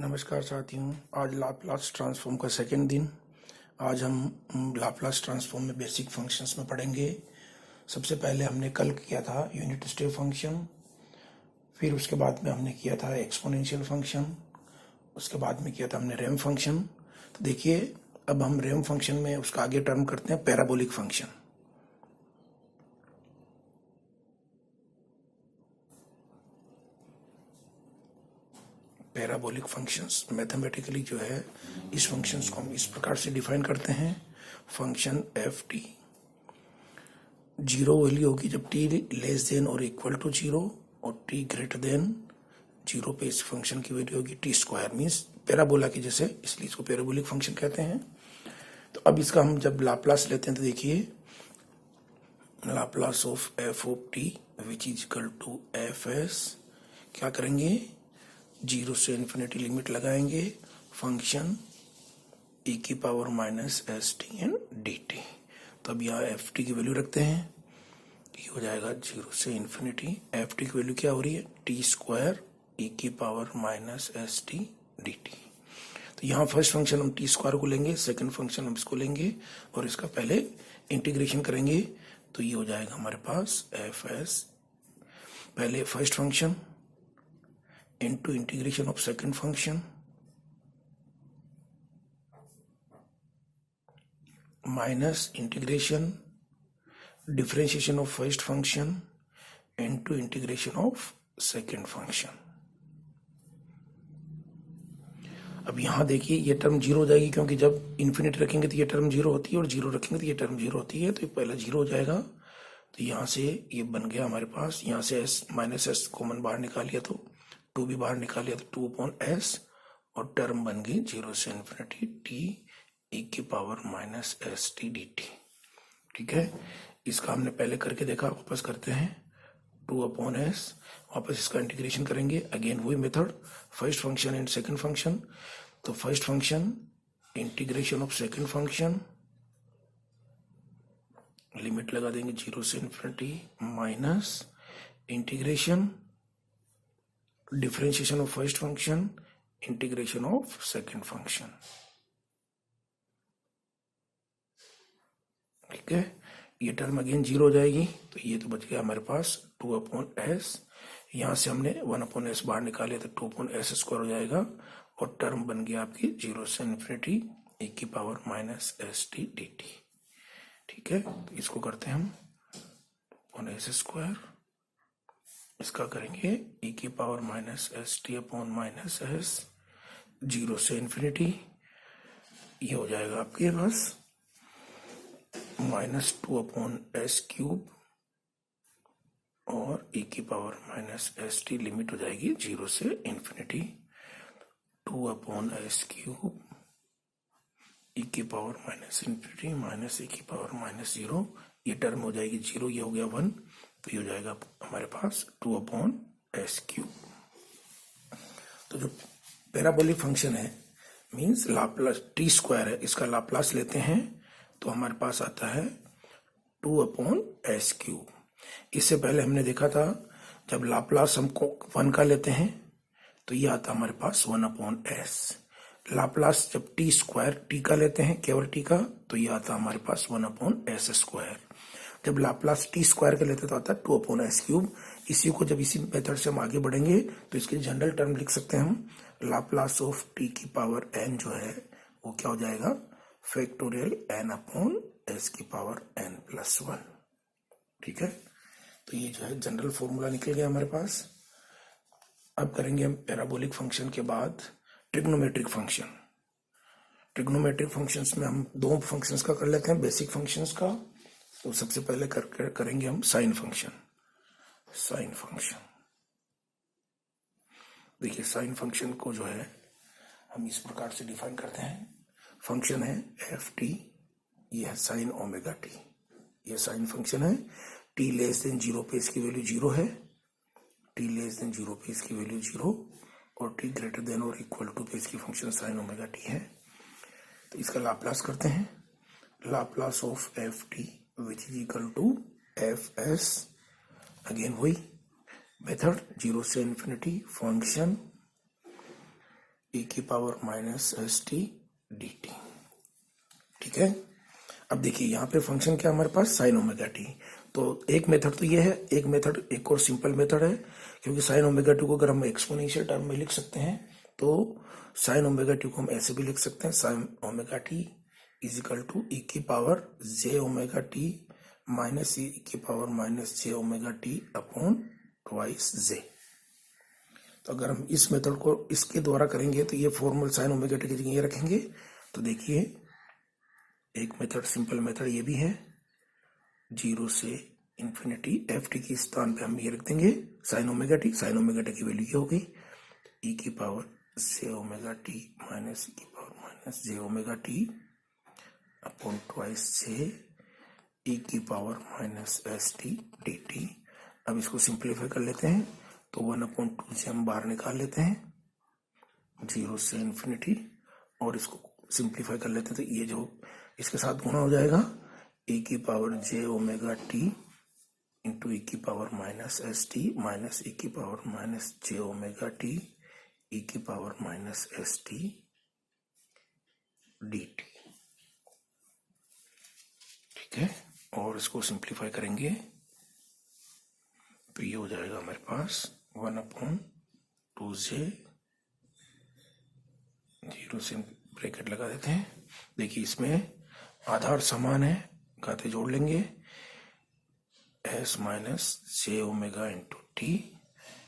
नमस्कार साथियों, आज लाप्लास ट्रांसफॉर्म का सेकंड दिन। आज हम लाप्लास ट्रांसफॉर्म में बेसिक फंक्शंस में पढ़ेंगे। सबसे पहले हमने कल किया था यूनिट स्टेप फंक्शन, फिर उसके बाद में हमने किया था एक्सपोनेंशियल फंक्शन, उसके बाद में किया था हमने रैंप फंक्शन। तो देखिए, अब हम रैंप फंक्शन में उसका आगे टर्म करते हैं parabolic function. Parabolic functions mathematically जो है, इस फंक्शंस को हम इस प्रकार से डिफाइन करते हैं। Function F T zero value होगी जब टी लेस देन और इक्वल टू जीरो, और टी ग्रेटर देन जीरो पे इस फंक्शन की वैल्यू होगी टी स्क्वायर, मीन्स पैराबोला की जैसे, इसलिए इसको पैराबोलिक फंक्शन कहते हैं। तो अब इसका हम जब लाप्लास लेते हैं तो देखिए, Laplace of F of T which is equal to F S, क्या करेंगे, जीरो से इन्फिनिटी लिमिट लगाएंगे, फंक्शन e की power minus S T and D T. तो अब यहाँ एफ टी की वैल्यू रखते हैं, ये हो जाएगा जीरो से इन्फिनिटी, एफ टी की वैल्यू क्या हो रही है, टी स्क्वायर e की power minus S T D T. तो यहाँ फर्स्ट फंक्शन हम टी स्क्वायर को लेंगे, सेकंड फंक्शन हम इसको लेंगे और इसका पहले इंटीग्रेशन करेंगे। तो ये हो जाएगा हमारे पास एफ एस, पहले first function into integration of second function minus integration differentiation of first function into integration of second function। अब यहां देखिए, ये टर्म जीरो हो जाएगी, क्योंकि जब इन्फिनिटी रखेंगे तो ये टर्म जीरो होती है और जीरो रखेंगे तो ये टर्म जीरो होती है, तो पहला जीरो हो जाएगा। तो यहां से ये बन गया हमारे पास, यहां से एस माइनस एस कॉमन बाहर निकाल लिया तो टू भी बाहर निकाल लिया तो टू अपॉन एस, और टर्म बन गई जीरो से इन्फिनिटी टी e की power minus S T D T. ठीक है, इसका हमने पहले करके देखा, वापस करते हैं, टू अपॉन एस, वापस इसका इंटीग्रेशन करेंगे, अगेन वही method, first function and second function. तो first function integration of second function, limit लगा देंगे जीरो से infinity minus integration differentiation of first function integration of second function. ठीक है, ये टर्म अगेन जीरो हो जाएगी, तो ये तो बच गया हमारे पास टू अपॉन एस, यहां से हमने वन अपॉन एस बाहर निकाले तो टू अपॉन एस स्क्वायर हो जाएगा, और टर्म बन गया आपकी जीरो से इन्फिनिटी e की power minus S T D T. ठीक है, तो इसको करते हैं हम अपॉन एस स्क्वायर, इसका करेंगे e की power minus S T upon minus S, zero से इन्फिनिटी, ये हो जाएगा आपके पास minus two upon S cube, और e की power minus S T limit हो जाएगी जीरो से infinity, two upon S cube e की power minus infinity minus e की पावर माइनस जीरो, ये टर्म हो जाएगी जीरो, ये हो गया वन, तो ये हो जाएगा हमारे पास टू अपॉन एस क्यूब। तो जो पैराबोलिक फंक्शन है, मींस लाप्लास टी स्क्वायर है, इसका लाप्लास लेते हैं तो हमारे पास आता है टू अपॉन एस क्यूब। इससे पहले हमने देखा था, जब लाप्लास हमको वन का लेते हैं तो ये आता हमारे पास वन अपॉन एस। लाप्लास जब टी स्क्वायर टी का लेते हैं, केवल टी का, तो ये आता हमारे पास वन अपॉन एस स्क्वायर। जब लाप्लास टी स्क्वायर का लेते तो आता टू अपॉन एस क्यूब। इसी को जब इसी मेथड से हम आगे बढ़ेंगे तो इसके जनरल टर्म लिख सकते हैं हम, लाप्लास ऑफ टी की पावर एन जो है वो क्या हो जाएगा, फैक्टोरियल एन अपॉन एस की पावर एन प्लस वन। ठीक है, तो ये जो है जनरल फॉर्मूला निकल गया हमारे पास। अब करेंगे हम पैराबोलिक फंक्शन के बाद ट्रिग्नोमेट्रिक फंक्शन। ट्रिग्नोमेट्रिक फंक्शंस में हम दो फंक्शंस का कर लेते हैं, बेसिक फंक्शंस का। तो सबसे पहले करेंगे हम साइन फंक्शन। साइन फंक्शन देखिए, साइन फंक्शन को जो है हम इस प्रकार से डिफाइन करते हैं, फंक्शन है एफ टी, ये है साइन ओमेगा टी, ये साइन फंक्शन है, टी लेस देन जीरो पे इसकी वैल्यू जीरो है, टी लेस देन जीरो पे इसकी वैल्यू जीरो, और टी ग्रेटर देन और इक्वल टू पे इसकी फंक्शन साइन ओमेगा टी है। तो इसका लाप्लास करते हैं, Laplace of F T which is equal to F S, again वही मेथड, जीरो से इन्फिनिटी फंक्शन ई की power minus S T D T. ठीक है, अब देखिए यहाँ पे फंक्शन क्या हमारे पास साइन ओमेगा टी। तो एक मेथड तो ये है, एक मेथड एक और सिंपल मेथड है, क्योंकि साइन ओमेगा टी को अगर हम एक्सपोनेंशियल टर्म में लिख सकते हैं तो साइन ओमेगा टी को हम ऐसे भी लिख सकते हैं, sine omega T is equal to E की power J omega T minus E की power minus J omega T upon twice J. तो अगर हम इस मेथड को इसके द्वारा करेंगे तो ये फॉर्मल साइन ओमेगा टी की जगह ये रखेंगे। तो देखिए एक मेथड सिंपल मेथड ये भी है, 0 से इंफिनिटी एफ टी के स्थान पे हम ये रख देंगे sign omega T. Sign omega T की वैल्यू क्या हो गई, ई की power J omega T minus E की power minus J omega T upon twice जे ई की power minus S T D T. अब इसको सिंप्लीफाई कर लेते हैं तो 1/2 से हम बाहर निकाल लेते हैं, 0 से इंफिनिटी, और इसको सिंप्लीफाई कर लेते हैं तो ये जो इसके साथ गुणा हो जाएगा, e की power J omega T into E की power minus S T minus E की power minus J omega T E की power minus S T D T. ठीक है, और इसको सिंप्लीफाई करेंगे तो ये हो जाएगा हमारे पास 1/2 जे, 0 से ब्रैकेट लगा देते हैं। देखिए इसमें आधार समान है, खाते जोड़ लेंगे, S minus J omega into T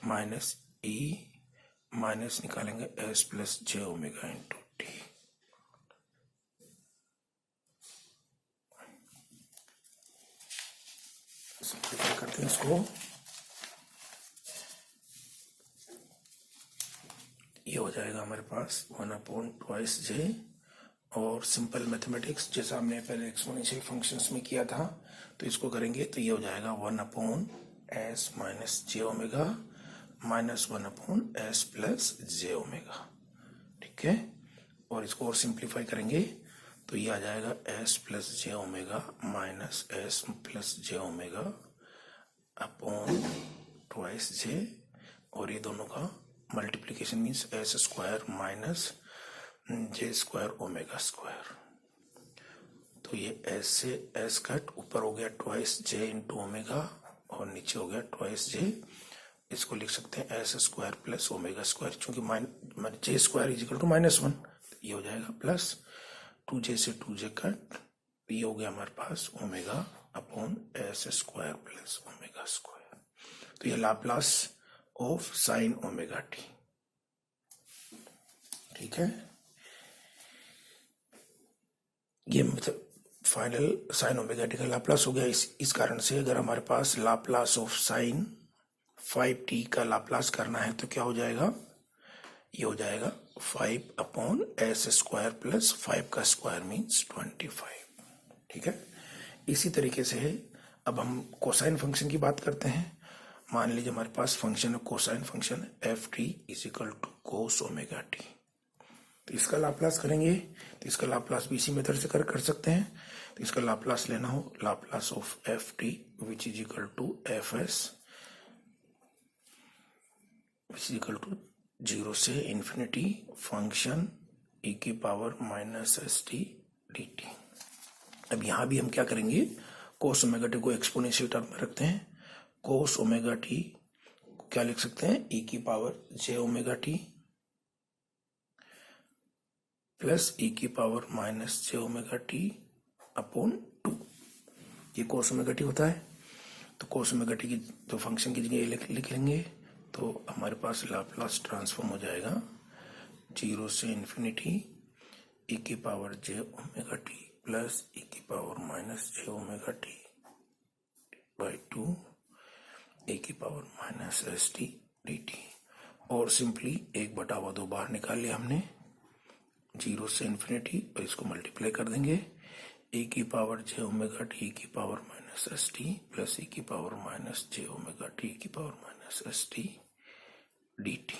minus E minus निकालेंगे S plus J omega into T. Simplify करते हैं इसको, ये हो जाएगा हमारे पास 1/2 जे। और सिंपल मैथमेटिक्स जैसा हमने पहले एक्सपोनेंशियल फंक्शंस में किया था तो इसको करेंगे तो ये हो जाएगा 1/s minus J omega minus 1/s plus J omega. ठीक है, और इसको और सिंप्लीफाई करेंगे तो ये आ जाएगा s plus J omega minus s plus J omega upon twice जे, और ये दोनों का multiplication means s square minus J square omega square. तो ये s से s कट, ऊपर हो गया ट्वाइस जे इंटू ओमेगा और नीचे हो गया ट्वाइस जे। इसको लिख सकते हैं S square plus omega square, चूंकि J square is equal to -1, ये हो जाएगा प्लस 2j से 2j कट, ये हो गया हमारे पास omega upon S square plus omega square. तो ये Laplace of sine omega T. ठीक है, ये मतलब फाइनल साइन ओमेगा टी का लाप्लास हो गया। इस कारण से अगर हमारे पास लाप्लास ऑफ साइन 5t का लाप्लास करना है तो क्या हो जाएगा, ये हो जाएगा 5/s स्क्वायर प्लस 5 का स्क्वायर मीन्स 25। ठीक है, इसी तरीके से अब हम कोसाइन फंक्शन की बात करते हैं। मान लीजिए हमारे पास फंक्शन है cosine function F T is equal to cos omega T. तो इसका लाप्लास करेंगे तो इसका लाप्लास भी इसी मेथड से कर सकते हैं। तो इसका लाप्लास लेना हो, Laplace of F T which is equal to F S which is equal to 0 से इंफिनिटी फंक्शन ई की power minus S T D T. अब यहां भी हम क्या करेंगे, कोस ओमेगा टी को एक्सपोनेंशियल टर्म में रखते हैं। कोस ओमेगा टी क्या लिख सकते हैं, ई की power J omega T plus E की power minus J omega T upon 2। ये कोस ओमेगा टी होता है, तो कोस ओमेगा टी की तो फंक्शन की जगह लिख लेंगे तो हमारे पास लाप्लास ट्रांसफॉर्म हो जाएगा 0 से इंफिनिटी ई की power J omega T plus E की power minus J omega T by 2 ए की power minus S T D T. और सिंपली 1/2 बाहर निकाल लिया हमने, 0 से इंफिनिटी, और इसको मल्टीप्लाई कर देंगे, ए की पावर जे ओमेगा टी की power minus S T plus E की power minus J omega T की power minus S T D T.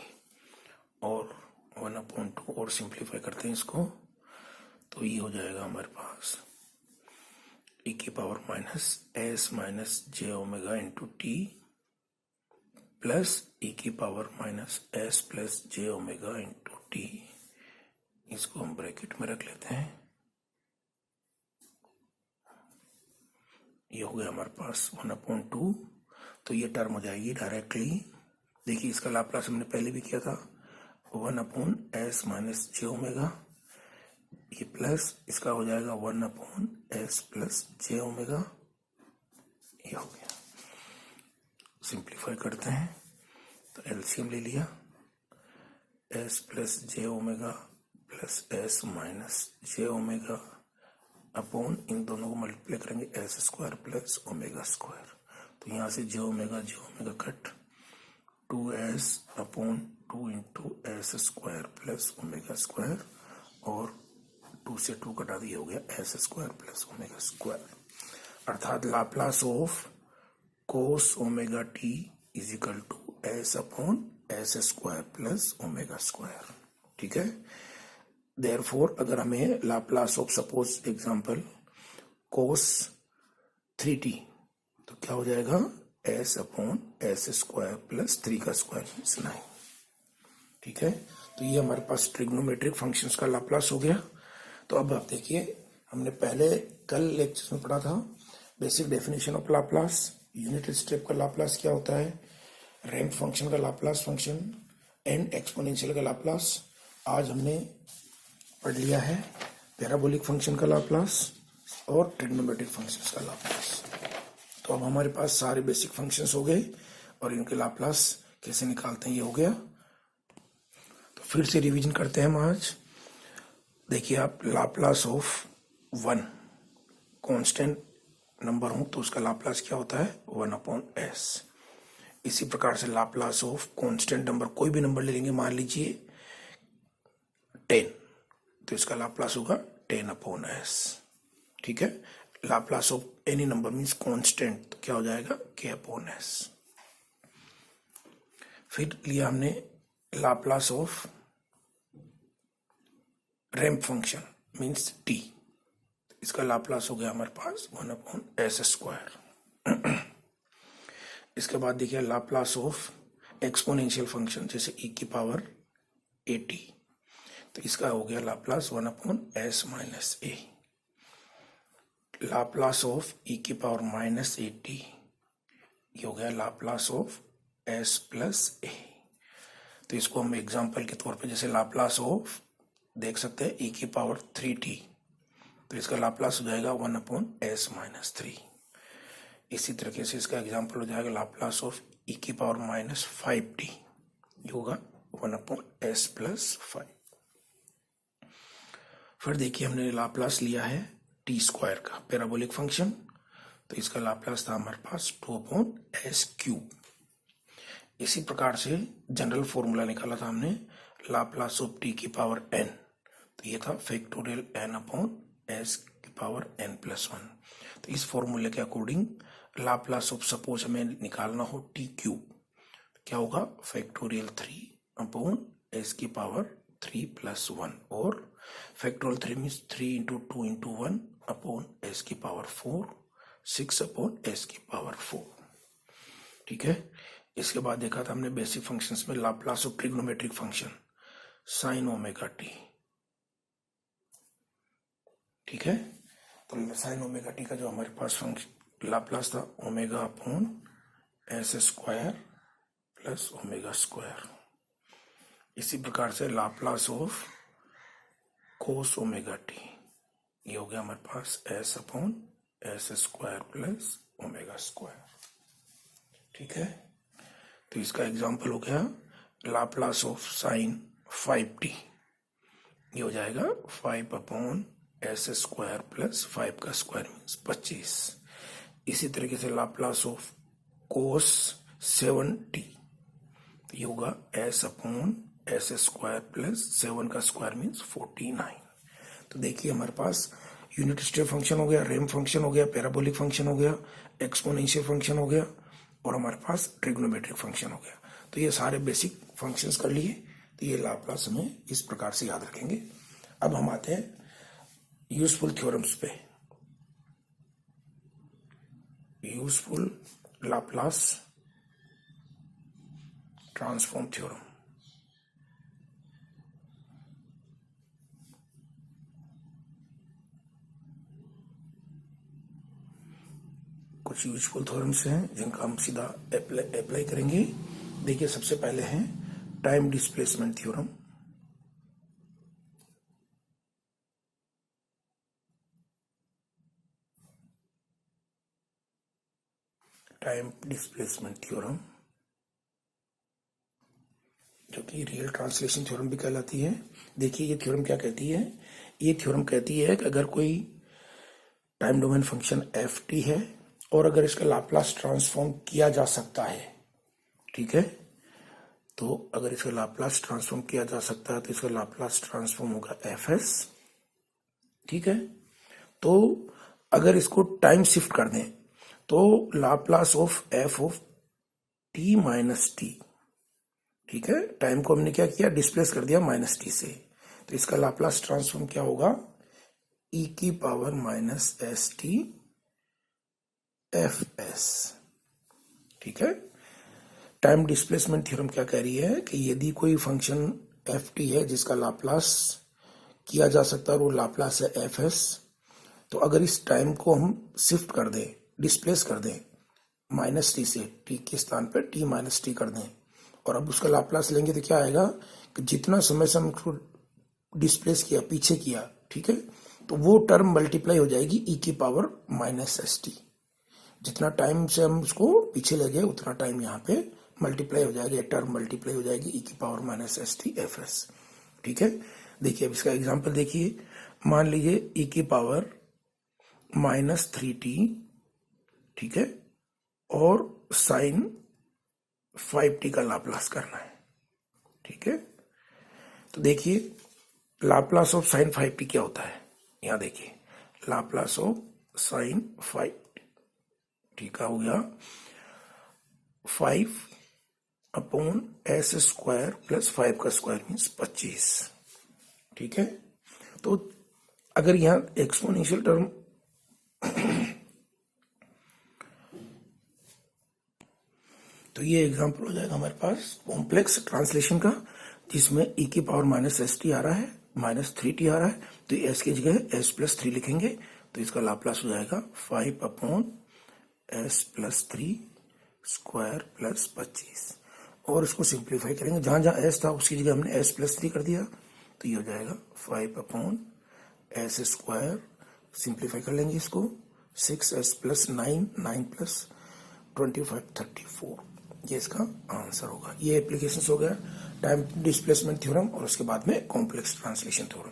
और 1/2 और सिंप्लीफाई करते हैं इसको तो ये हो जाएगा हमारे पास ई की power minus S minus J omega into T plus E की power minus S plus J omega into T इसको हम ब्रैकेट में रख लेते हैं। ये हो गया हमारे पास 1/2। तो ये टर्म हो जाएगी डायरेक्टली, देखिए इसका लाप्लास हमने पहले भी किया था, 1/s माइनस जे ओमेगा, ये प्लस इसका हो जाएगा 1/s प्लस जे ओमेगा। ये हो गया। सिंप्लीफाई करते हैं तो LCM C M, s plus J omega plus s minus J omega upon इन दोनों को मल्टीप्लाई करेंगे s square plus omega square. तो यहाँ से J omega cut, 2s upon 2 into S square plus omega square, और 2 से 2 कटा दिया, हो गया s square plus omega square. अर्थात Laplace of cos omega T is equal to S upon S square plus omega square. ठीक है। Therefore अगर हमें Laplace of suppose example cos 3t, तो क्या हो जाएगा, S upon S square plus 3 का स्क्वायर मीन्स 9। ठीक है। तो ये हमारे पास ट्रिग्नोमेट्रिक फंक्शंस का लाप्लास हो गया। तो अब आप देखिए, हमने पहले कल लेक्चर्स में पढ़ा था basic definition of Laplace, unit step का लाप्लास क्या होता है, रैंप फंक्शन का लाप्लास फंक्शन, एंड एक्सपोनेंशियल का लाप्लास। आज हमने पढ़ लिया है पैराबोलिक फंक्शन का लाप्लास और ट्रिग्नोमेट्रिक फंक्शंस का लाप्लास। तो अब हमारे पास सारे बेसिक फंक्शंस हो गए और इनके लाप्लास कैसे निकालते हैं ये हो गया। तो फिर से रिवीजन करते हैं हम आज। देखिए आप, लाप्लास ऑफ 1 कांस्टेंट नंबर हो तो उसका लाप्लास क्या होता है, 1/s। इसी प्रकार से लाप्लास ऑफ कांस्टेंट नंबर, कोई भी नंबर ले लेंगे, मान लीजिए 10, तो इसका लाप्लास होगा 10/s। ठीक है। Laplace of any number means constant, तो क्या हो जाएगा, k/s। फिर लिया हमने Laplace off ramp function means t, इसका लाप्लास हो गया हमारे पास 1/s स्क्वायर। इसके बाद देखिए लाप्लास ऑफ एक्सपोनेंशियल फंक्शन जैसे e की पावर at, तो इसका हो गया Laplace 1/s minus a। Laplace of e की पावर माइनस at, ये हो गया Laplace of s plus a। तो इसको हम एग्जांपल के तौर पे जैसे लाप्लास ऑफ देख सकते हैं e की पावर 3t, तो इसका लाप्लास हो जाएगा 1/s माइनस 3। इसी तरीके से इसका एग्जांपल हो जाएगा लाप्लास ऑफ e की पावर माइनस 5t, ये होगा 1/s प्लस 5। फिर देखिए हमने लाप्लास लिया है टी स्क्वायर का पैराबोलिक फंक्शन, तो इसका लाप्लास था हमारे पास 2/s³। इसी प्रकार से जनरल फॉर्मूला निकाला था हमने लाप्लास ऑफ टी की पावर n, तो ये था फैक्टोरियल n/s की पावर n+1। तो इस फॉर्मूले के अकॉर्डिंग लाप्लास ऑफ सपोज हमें निकालना हो t³, क्या होगा, फैक्टोरियल 3/s की पावर 3+1, और फैक्टोरियल 3 मीन्स 3 × 2 × 1/s की पावर 4, 6/s की पावर 4। ठीक है। इसके बाद देखा था हमने बेसिक फंक्शंस में Laplace of trigonometric function sine omega T. ठीक है। तो साइन ओमेगा टी का जो हमारे पास फंक्शन लाप्लास था ω/s square plus omega square. इसी प्रकार से Laplace of cos omega T, ये हो गया हमारे पास s/s square plus omega square. ठीक है। तो इसका एग्जांपल हो गया लाप्लास ऑफ साइन 5t, ये हो जाएगा 5/s स्क्वायर प्लस 5 का स्क्वायर मीन्स 25। इसी तरीके से लाप्लास ऑफ कोस 7t, ये होगा s/s स्क्वायर प्लस 7 का स्क्वायर मीन्स 49। तो देखिए हमारे पास यूनिट स्टेप फंक्शन हो गया, रैंप फंक्शन हो गया, पैराबोलिक फंक्शन हो गया, एक्सपोनेंशियल फंक्शन हो गया, और हमारे पास ट्रिग्नोमेट्रिक फंक्शन हो गया। तो ये सारे बेसिक फंक्शंस कर लिए। तो ये लाप्लास हमें इस प्रकार से याद रखेंगे। अब हम आते हैं यूजफुल थ्योरम्स पे। Useful Laplace transform theorem. कुछ यूजफुल थ्योरम्स हैं जिनका हम सीधा अप्लाई करेंगे। देखिए, सबसे पहले है time displacement theorem. Time displacement theorem जो कि रियल ट्रांसलेशन थ्योरम भी कहलाती है। देखिए, ये थ्योरम क्या कहती है? ये थ्योरम कहती है कि अगर कोई time domain function F T है और अगर इसका लाप्लास ट्रांसफॉर्म किया जा सकता है, ठीक है, तो अगर इसका लाप्लास ट्रांसफॉर्म किया जा सकता है तो इसका लाप्लास ट्रांसफॉर्म होगा एफ एस, ठीक है। तो अगर इसको टाइम शिफ्ट कर दें तो Laplace of F of T minus T, ठीक है, टाइम को हमने क्या किया, डिस्प्लेस कर दिया माइनस टी से, तो इसका लाप्लास ट्रांसफॉर्म क्या होगा, ई की power minus S T F S, ठीक है। टाइम डिस्प्लेसमेंट थ्योरम क्या कह रही है कि यदि कोई फंक्शन एफ टी है जिसका लाप्लास किया जा सकता है और वो लाप्लास है एफ एस, तो अगर इस टाइम को हम शिफ्ट कर दें, डिस्प्लेस कर दें माइनस टी से, टी के स्थान पर टी माइनस टी कर दें, और अब उसका लाप्लास लेंगे तो क्या आएगा कि जितना समय से हम उसको डिस्प्लेस किया, पीछे किया, ठीक है, तो वो टर्म मल्टीप्लाई हो जाएगी ई की पावर माइनस एस टी। जितना टाइम से हम उसको पीछे ले गए उतना टाइम यहाँ पे मल्टीप्लाई हो जाएगा, टर्म मल्टीप्लाई हो जाएगी ई की power minus S T F S, ठीक है। देखिए, अब इसका एग्जाम्पल देखिए, मान लीजिए ई की पावर माइनस 3t, ठीक है, और साइन 5t का लाप्लास करना है, ठीक है। तो देखिए, लाप्लास ऑफ साइन 5t क्या होता है, यहां देखिए, लाप्लास ऑफ साइन 5t का हो गया 5 अपॉन एस स्क्वायर प्लस 5 का स्क्वायर मीन्स 25, ठीक है। तो अगर यहां एक्सपोनेंशियल टर्म तो ये एग्जांपल हो जाएगा हमारे पास कॉम्प्लेक्स ट्रांसलेशन का, जिसमें ई की पावर माइनस एस टी आ रहा है, माइनस 3t आ रहा है, तो एस की जगह एस प्लस 3 लिखेंगे, तो इसका लाप्लास हो जाएगा 5 upon S plus 3 square plus 25, और इसको सिंप्लीफाई करेंगे, जहां जहां एस था उसकी जगह हमने एस प्लस 3 कर दिया, तो ये हो जाएगा 5 अपॉन एस स्क्वायर, सिंप्लीफाई कर लेंगे इसको, 6s प्लस 9 प्लस 25 34, ये इसका आंसर होगा। ये एप्लीकेशन हो गया टाइम डिस्प्लेसमेंट थ्योरम, और उसके बाद में complex translation theorem.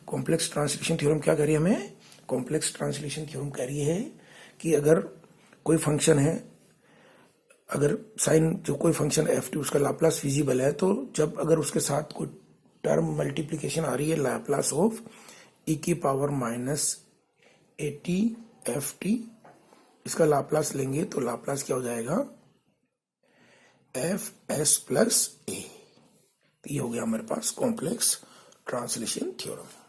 Complex translation theorem क्या कह रही है हमें? कॉम्प्लेक्स ट्रांसलेशन थ्योरम कह रही है कि अगर कोई फंक्शन है, अगर साइन जो कोई फंक्शन एफ टी उसका लाप्लास फिजिबल है, तो जब अगर उसके साथ कोई टर्म मल्टीप्लीकेशन आ रही है, लाप्लास ऑफ ई की पावर माइनस 80 एफ टी, इसका लाप्लास लेंगे तो लाप्लास क्या हो जाएगा, एफ एस प्लस ए। तो ये हो गया हमारे पास कॉम्प्लेक्स ट्रांसलेशन थ्योरम।